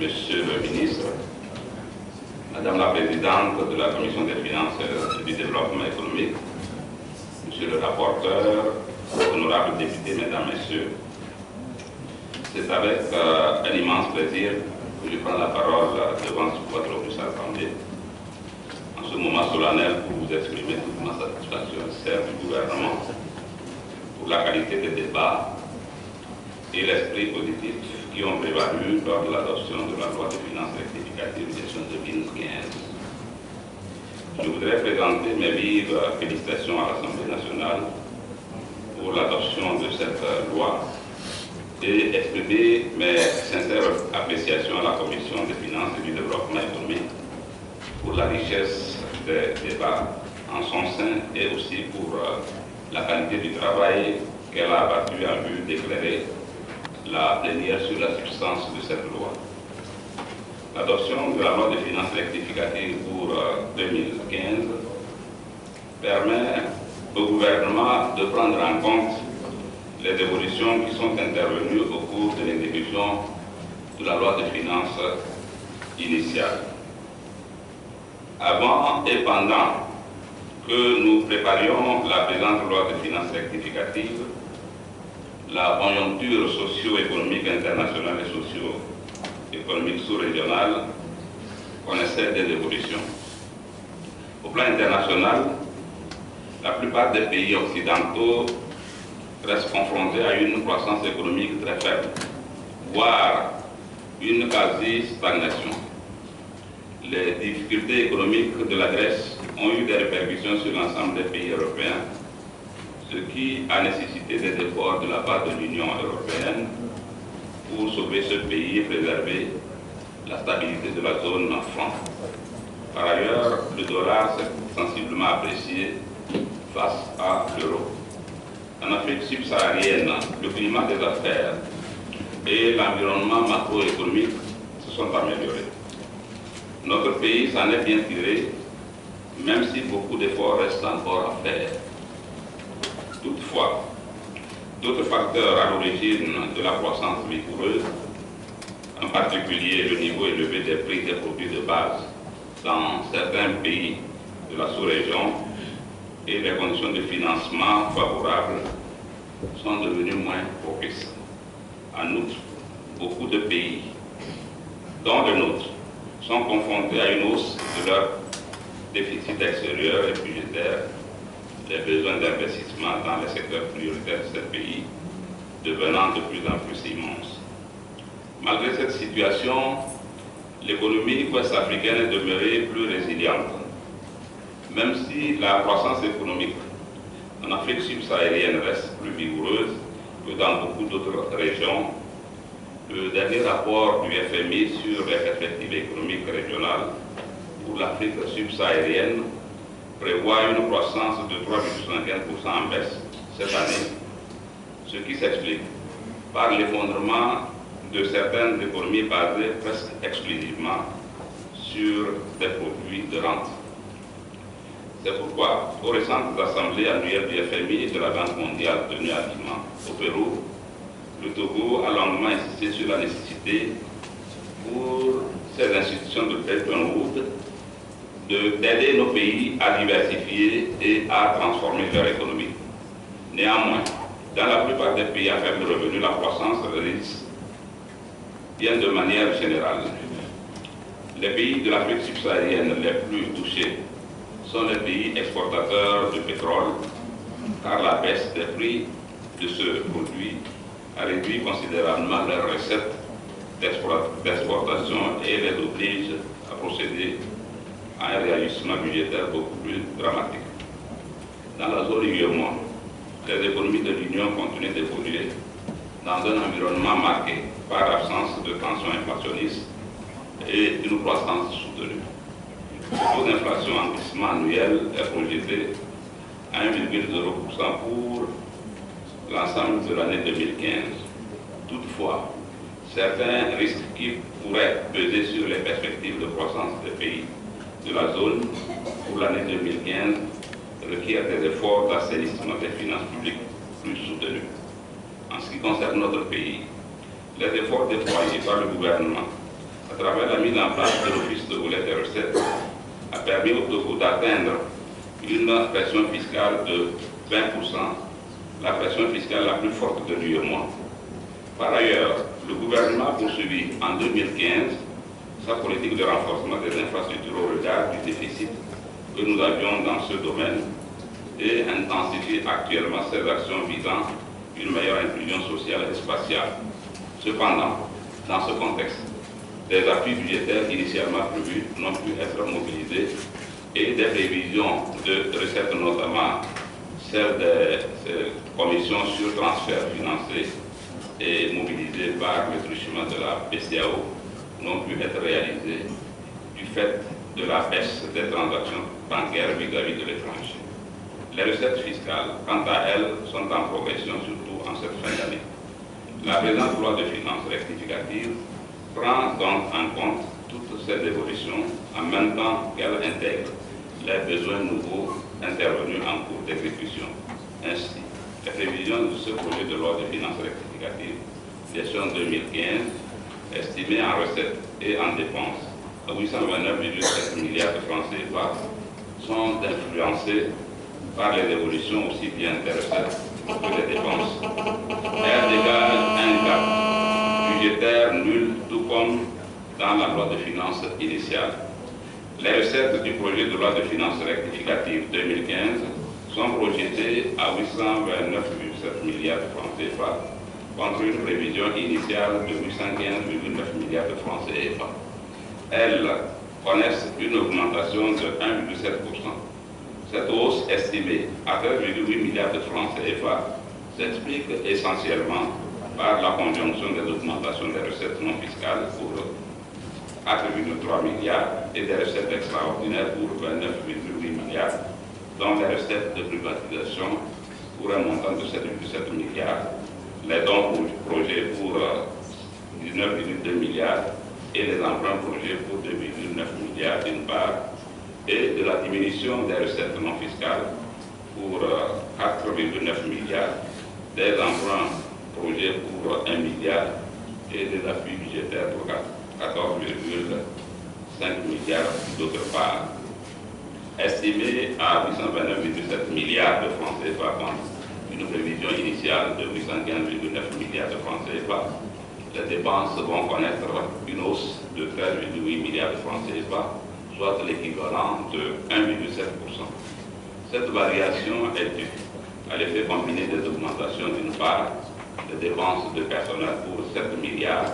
Monsieur le ministre, Madame la Présidente de la Commission des Finances et du Développement économique, Monsieur le rapporteur, honorables députés, Mesdames, Messieurs, c'est avec un immense plaisir que je prends la parole devant votre auguste assemblée en ce moment solennel pour vous exprimer toute ma satisfaction sincère du gouvernement pour la qualité des débats et l'esprit positif qui ont prévalu lors de l'adoption de la loi de finances rectificative de gestion 2015. Je voudrais présenter mes vives félicitations à l'Assemblée nationale pour l'adoption de cette loi et exprimer mes sincères appréciations à la Commission des finances et du développement économique pour la richesse des débats en son sein et aussi pour la qualité du travail qu'elle a abattu en vue d'éclairer la plénière sur la substance de cette loi. L'adoption de la loi de finances rectificative pour 2015 permet au gouvernement de prendre en compte les évolutions qui sont intervenues au cours de l'exécution de la loi de finances initiale. Avant et pendant que nous préparions la présente loi de finances rectificative, la conjoncture socio-économique internationale et socio-économique sous-régionale connaissait des évolutions. Au plan international, la plupart des pays occidentaux restent confrontés à une croissance économique très faible, voire une quasi-stagnation. Les difficultés économiques de la Grèce ont eu des répercussions sur l'ensemble des pays européens, ce qui a nécessité des efforts de la part de l'Union européenne pour sauver ce pays et préserver la stabilité de la zone franc. Par ailleurs, le dollar s'est sensiblement apprécié face à l'euro. En Afrique subsaharienne, le climat des affaires et l'environnement macroéconomique se sont améliorés. Notre pays s'en est bien tiré, même si beaucoup d'efforts restent encore à faire. Toutefois, d'autres facteurs à l'origine de la croissance vigoureuse, en particulier le niveau élevé des prix des produits de base dans certains pays de la sous-région et les conditions de financement favorables, sont devenus moins propices. En outre, beaucoup de pays, dont le nôtre, sont confrontés à une hausse de leur déficit extérieur et budgétaire, les besoins d'investissement dans les secteurs prioritaires de ce pays devenant de plus en plus immenses. Malgré cette situation, l'économie ouest-africaine est demeurée plus résiliente. Même si la croissance économique en Afrique subsaharienne reste plus vigoureuse que dans beaucoup d'autres régions, le dernier rapport du FMI sur les perspectives économiques régionales pour l'Afrique subsaharienne prévoit une croissance de 3,75% en baisse cette année, ce qui s'explique par l'effondrement de certaines économies basées presque exclusivement sur des produits de rente. C'est pourquoi, aux récentes assemblées annuelles du FMI et de la Banque mondiale tenues à Lima, au Pérou, le Togo a longuement insisté sur la nécessité pour ces institutions de Bretton Woods d'aider nos pays à diversifier et à transformer leur économie. Néanmoins, dans la plupart des pays à faible revenu, la croissance résiste bien de manière générale. Les pays de l'Afrique subsaharienne les plus touchés sont les pays exportateurs de pétrole, car la baisse des prix de ce produit a réduit considérablement leurs recettes d'exportation et les oblige à procéder à un réajustement budgétaire beaucoup plus dramatique. Dans la zone UEMOA, les économies de l'Union continuent d'évoluer dans un environnement marqué par l'absence de tensions inflationnistes et une croissance soutenue. Le taux d'inflation en glissement annuel est projeté à 1,0% pour l'ensemble de l'année 2015. Toutefois, certains risques qui pourraient peser sur les perspectives de croissance des pays de la zone pour l'année 2015 requièrent des efforts d'assainissement des finances publiques plus soutenus. En ce qui concerne notre pays, les efforts déployés par le gouvernement à travers la mise en place de l'Office de volet des recettes, a permis au Togo d'atteindre une pression fiscale de 20%, la pression fiscale la plus forte de l'UEMOA. Par ailleurs, le gouvernement a poursuivi en 2015 sa politique de renforcement des infrastructures au regard du déficit que nous avions dans ce domaine et intensifie actuellement ses actions visant une meilleure inclusion sociale et spatiale. Cependant, dans ce contexte, des appuis budgétaires initialement prévus n'ont pu être mobilisés et des prévisions de recettes, notamment celles des commissions sur transfert financé et mobilisées par le truchement de la PCAO, n'ont pu être réalisées du fait de la baisse des transactions bancaires vis-à-vis de l'étranger. Les recettes fiscales, quant à elles, sont en progression, surtout en cette fin d'année. La présente loi de finances rectificative prend donc en compte toutes ces évolutions en même temps qu'elle intègre les besoins nouveaux intervenus en cours d'exécution. Ainsi, les prévisions de ce projet de loi de finances rectificative gestion 2015, estimées en recettes et en dépenses à 829,7 milliards de francs CFA, sont influencées par les évolutions aussi bien des recettes que des dépenses. Elles dégagent un gap budgétaire nul, tout comme dans la loi de finances initiale. Les recettes du projet de loi de finances rectificative 2015 sont projetées à 829,7 milliards de francs CFA contre une prévision initiale de 815,9 milliards de francs CFA. Elles connaissent une augmentation de 1,7%. Cette hausse estimée à 13,8 milliards de francs CFA s'explique essentiellement par la conjonction des augmentations des recettes non fiscales pour 4,3 milliards et des recettes extraordinaires pour 29,8 milliards, dont les recettes de privatisation pour un montant de 7,7 milliards, les dons pour projets pour 19,2 milliards et les emprunts projets pour 2,9 milliards d'une part, et de la diminution des recettes non fiscales pour 4,9 milliards, des emprunts projets pour 1 milliard et des appuis budgétaires pour 14,5 milliards d'autre part. Estimé à 829,7 milliards de francs CFA contre une prévision initiale de 815,9 milliards de francs CFA, les dépenses vont connaître une hausse de 13,8 milliards de francs CFA, soit l'équivalent de 1,7%. Cette variation est due à l'effet combiné des augmentations d'une part, des dépenses de personnel pour 7 milliards,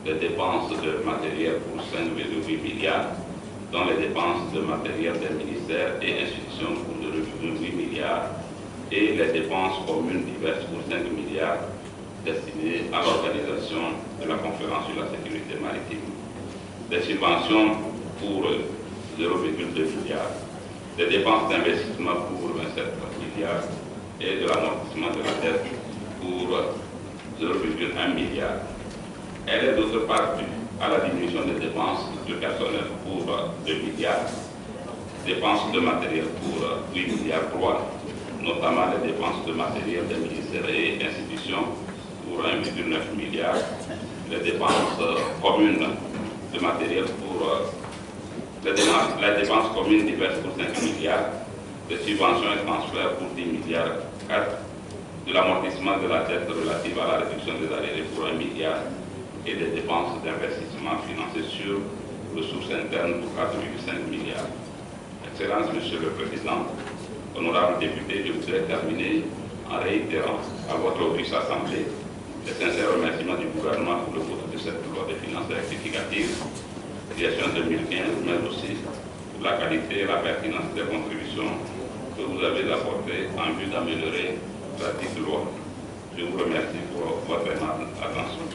des dépenses de matériel pour 5,8 milliards, dont les dépenses de matériel des ministères et institutions pour 2,8 milliards, et les dépenses communes diverses pour 5 milliards destinées à l'organisation de la conférence sur la sécurité maritime. Des subventions pour 0,2 milliards, des dépenses d'investissement pour 27 milliards et de l'amortissement de la dette pour 0,1 milliard. Elle est d'autre part due à la diminution des dépenses de personnel pour 2 milliards, dépenses de matériel pour 8 milliards 3, notamment les dépenses de matériel des ministères et institutions pour 1,9 milliard, les dépenses communes de matériel pour les dépenses communes diverses pour 5 milliards, des subventions et transferts pour 10 milliards 4, de l'amortissement de la dette relative à la réduction des arriérés pour 1 milliard et des dépenses d'investissement financées sur ressources internes pour 4,5 milliards. Excellence, Monsieur le Président, honorables députés, je voudrais terminer en réitérant à votre auguste Assemblée les sincères remerciements du gouvernement pour le vote de cette loi de finances rectificative, gestion 2015, mais aussi pour la qualité et la pertinence des contributions que vous avez apportées en vue d'améliorer la petite loi. Je vous remercie pour votre aimable attention.